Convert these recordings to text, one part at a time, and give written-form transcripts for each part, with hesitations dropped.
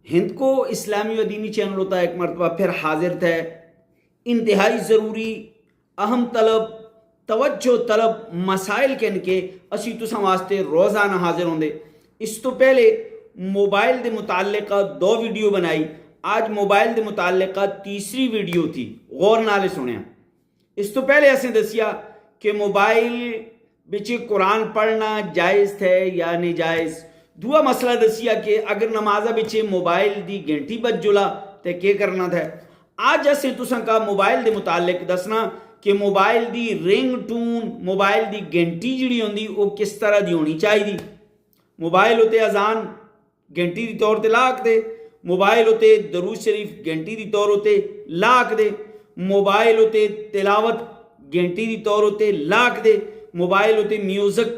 ہند کو اسلامی و دینی چینل ہوتا ہے ایک مرتبہ پھر حاضر تھے انتہائی ضروری اہم طلب توجہ طلب مسائل کے اسی تساں واسطے روزانہ حاضر ہوندے۔ اس تو پہلے موبائل دے متعلقہ 2 ویڈیو بنائی، آج موبائل دے متعلقہ تیسری ویڈیو تھی، غور نالے سنیا۔ اس تو پہلے اسیں دسیا کہ موبائل بچ قرآن پڑھنا جائز تھے یا نہیں جائز۔ دعا مسئلہ دسیا کہ اگر نمازہ بچے موبائل دی گھنٹی بج جلا تے کیا کرنا تھا۔ آج اسے تساں کا موبائل دے متعلق دسنا کہ موبائل دی رنگ ٹون، موبائل دی گھنٹی جڑی ہوندی وہ کس طرح دی ہونی چاہیے۔ موبائل ہوتے اذان گھنٹی دی طور تے لاک دے، موبائل ہوتے درود شریف گھنٹی دی طور ہوتے لاک دے، موبائل ہوتے تلاوت گھنٹی دی طور ہوتے لاک دے، موبائل ہوتے میوزک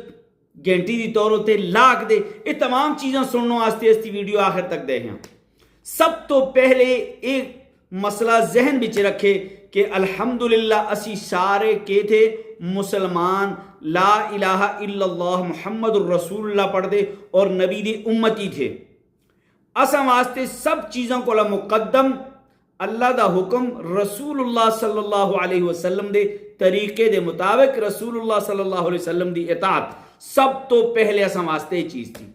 گھنٹی دی طور ہوتے لاک دے۔ یہ تمام چیزاں سننوں آستے آستی ویڈیو آخر تک دے ہیں۔ سب تو پہلے ایک مسئلہ ذہن بچ رکھے کہ الحمدللہ اسی سارے کے تھے مسلمان لا الہ الا اللہ محمد الرسول اللہ پڑھ دے اور نبی دی امتی تھے۔ اساں واسطے سب چیزوں کو مقدم اللہ دا حکم رسول اللہ صلی اللہ علیہ وسلم دے طریقے دے مطابق رسول اللہ صلی اللہ علیہ وسلم دی اطاعت سب تو پہلے اساں واسطے یہ چیز تھی۔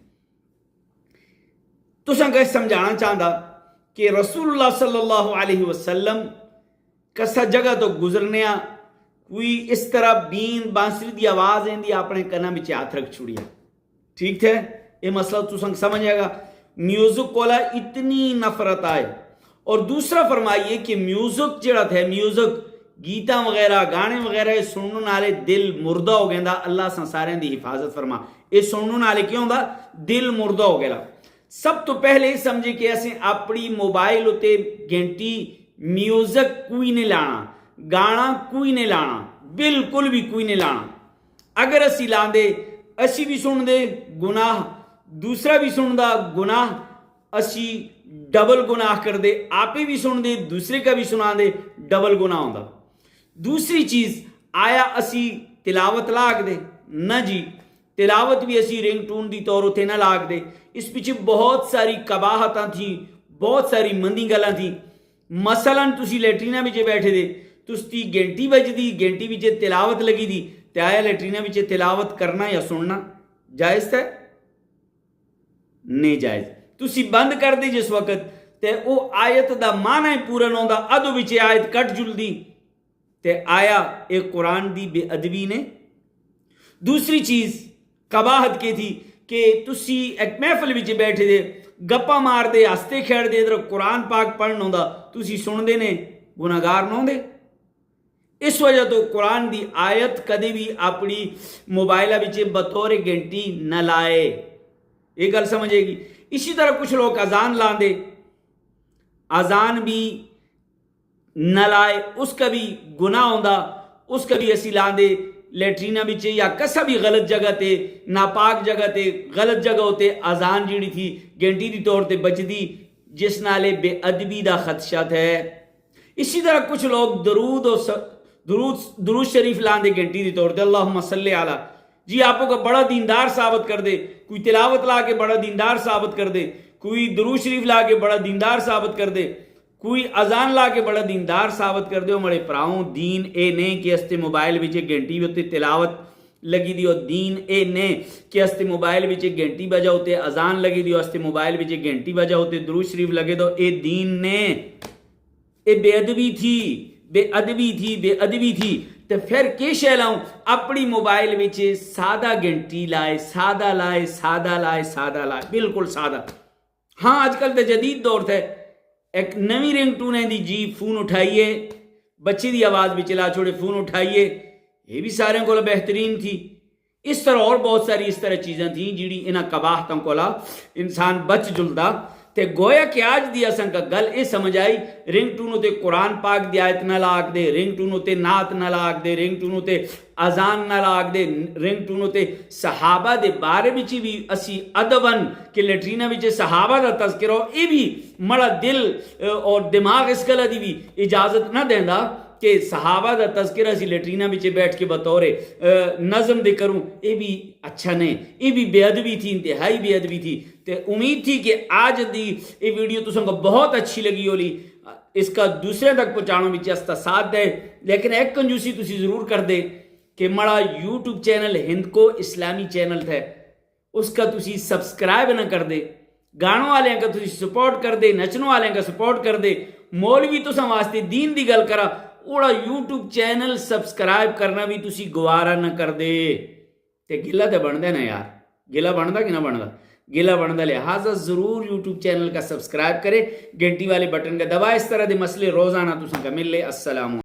تساں کہ سمجھانا چاہتا کہ رسول اللہ صلی اللہ علیہ وسلم کسا جگہ تو گزرنیا کوئی اس طرح بین بانسری دی آواز ہیں دی اپنے کنا بچ ہاتھ رکھ چھوڑیا، ٹھیک تھے؟ یہ مسئلہ تساں سمجھے گا۔ میوزک کولا اتنی نفرت آئے، اور دوسرا فرمائیے کہ میوزک جڑا تھا، میوزک گیتاں وغیرہ گانے وغیرہ سننے نالے دل مردہ ہو گیا۔ اللہ سارے دی حفاظت فرما۔ یہ سننے نالے کیوں دا دل مردہ ہو گیا۔ سب تو پہلے یہ سمجھے کہ اسیں اپنی موبائل ہوتے گھنٹی میوزک کوئی نہیں لانا، گانا کوئی نہیں لانا، بالکل بھی کوئی نہیں لانا۔ اگر اسی لاندے اسی بھی سن دے گناہ، دوسرا بھی سن دا گناہ، اسی ڈبل گناہ کر دے، آپے بھی سن دے دوسرے کا بھی سنا دے، ڈبل گناہ ہوندا۔ دوسری چیز آیا اسی تلاوت لاگ دے؟ نہ جی، تلاوت بھی اسی رنگ ٹون دی طور ہوتے نہ لاگ دے۔ اس پیچھے بہت ساری قباحتاں تھی، بہت ساری مندی گلاں تھی۔ مثلا تسی لیٹرینہ بچے بیٹھے دے، تستی گھنٹی بج دی، گھنٹی بچے تلاوت لگی دی، تے آیا لیٹرینہ بچے تلاوت کرنا یا سننا جائز تھا؟ نہیں جائز۔ تسی بند کر دی جس وقت تے او آیت دا معنی پورا نہ ہوندا، ادو بچے آیت کٹ جل دی، تے آیا ایک قرآن دی بے ادبی نے۔ دوسری چیز قباحت کی تھی کہ تسی ایک محفل بچے بیٹھے دے، گپا مار دے، ہستے کھیڑ دے، ادھر قرآن پاک پڑھنا ہوندا، تسی سن دے نے گناہگار نہ ہوندے۔ اس وجہ تو قرآن دی آیت کدے بھی اپنی موبائلہ بچے بطور گھنٹی نہ لائے، یہ گل سمجھے گی۔ اسی طرح کچھ لوگ اذان لاندے، اذان بھی نہ لائے، اس کا بھی گناہ ہوندا، اس کا بھی اسی لاندے لیٹرینہ بچے یا کسا بھی غلط جگہ تے، ناپاک جگہ تے، غلط جگہ ہوتے اذان جیڑی تھی گھنٹی دی طور تے بچ دی، جس نالے بے ادبی دا خدشہ ہے۔ اسی طرح کچھ لوگ درود شریف لاندے گھنٹی دی طور تے، اللہم صلی علی، جی آپ کو بڑا دیندار ثابت کر دے، کوئی تلاوت لا کے بڑا دیندار ثابت کر دے، کوئی درود شریف لا کے بڑا دیندار ثابت کر دے، کوئی اذان لا کے بڑا دیندار ثابت کر دے۔ مڑے پراؤں دین اے نہیں کہ استے موبائل بچے گھنٹی بھی ہوتے تلاوت لگی دی، اور دین اے نہیں کہ استے موبائل بچے گھنٹی بجا ہوتے اذان لگی دی، استے موبائل بچے گھنٹی بجا ہوتے درود شریف لگے دو، اے دین نے، اے بے ادبی تھی، بے ادبی تھی، بے ادبی تھی۔ تو پھر کی شے لاؤں؟ اپنی موبائل بچے سادہ گھنٹی لائے، سادہ لائے، سادہ لائے، سادہ لائے، بالکل سادہ۔ ہاں آج کل تو جدید دور تھے، ایک نوی رنگ ٹون ہے دی، جی فون اٹھائیے، بچی دی آواز بھی چلا چھوڑے، فون اٹھائیے، یہ بھی سارے کو بہترین تھی۔ اس طرح اور بہت ساری اس طرح چیزیں تھیں جیڑی انہاں قباحتوں کو انسان بچ جلدا۔ تے گویا کہ آج دی اساں کا گل اے سمجھ آئی، رنگ ٹونوں تے قرآن پاک دی آیت نہ لاگ دے، رنگ ٹونوں تے نعت نہ لاگ دے، رنگ ٹونوں تے اذان نہ لاگ دے، رنگ ٹونوں تے صحابہ دے بارے بچی بھی اسی ادبن کہ لیٹرینہ بچے صحابہ دا تذکرہ ہو، اے بھی مڑا دل اور دماغ اس گلہ دی بھی اجازت نہ دیندا کہ صحابہ دا تذکرہ سی لیٹرینہ بچے بیٹھ کے بطور نظم دے کروں، اے بھی اچھا نہیں، اے بھی بے ادبی تھی، انتہائی بے ادبی تھی۔ تے امید تھی کہ آج دی یہ ویڈیو تساں کو بہت اچھی لگی ہولی، اس کا دوسرے تک پہنچانا بھی چاہتا ساتھ دے، لیکن ایک کنجوسی تسی ضرور کر دے کہ مڑا یوٹیوب چینل ہند کو اسلامی چینل تھے، اس کا تسی سبسکرائب نہ کر دے، گانوں والے کا تسی سپورٹ کر دے، نچنوں والے کا سپورٹ کر دے، مولوی تساں واسطے دین دی گل کرا اوڑا یوٹیوب چینل سبسکرائب کرنا بھی تسی گوارا نہ کر دے، تے گلا تے بن دے نا یار، گلا بندا کہ نہ بندا، گلا بندا، لہٰذا ضرور یوٹیوب چینل کا سبسکرائب کرے، گھنٹی والے بٹن کا دبا، اس طرح دے مسئلے روزانہ تساں کا مل لے۔ السلام